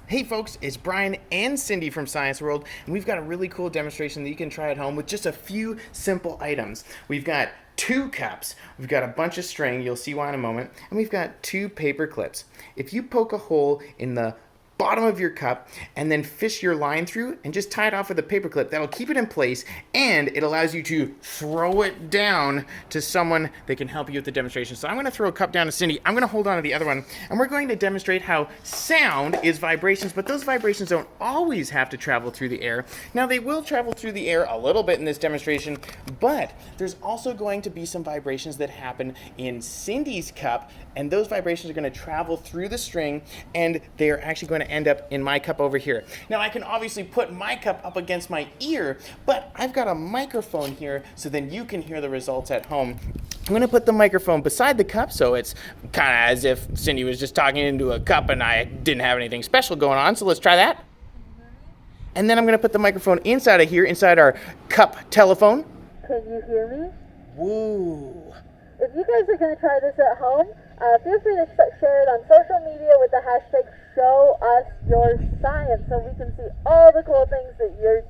Hey folks, it's Brian and Cindy from Science World, and we've got a really cool demonstration that you can try at home with just a few simple items. We've got 2 cups, we've got a bunch of string, you'll see why in a moment, and we've got 2 paper clips. If you poke a hole in the bottom of your cup and then fish your line through and just tie it off with a paper clip, that'll keep it in place, and it allows you to throw it down to someone that can help you with the demonstration. So I'm going to throw a cup down to Cindy. I'm going to hold on to the other one, and we're going to demonstrate how sound is vibrations, but those vibrations don't always have to travel through the air. Now, they will travel through the air a little bit in this demonstration, but there's also going to be some vibrations that happen in Cindy's cup, and those vibrations are going to travel through the string, and they are actually going to end up in my cup over here. Now, I can obviously put my cup up against my ear, but I've got a microphone here so then you can hear the results at home. I'm going to put the microphone beside the cup so it's kind of as if Cindy was just talking into a cup and I didn't have anything special going on. So let's try that. And then I'm going to put the microphone inside of here, inside our cup telephone. Can you hear me? Woo. If you guys are going to try this at home, feel free to share it on social media with the hashtag #ShowUsYourScience so we can see all the cool things that you're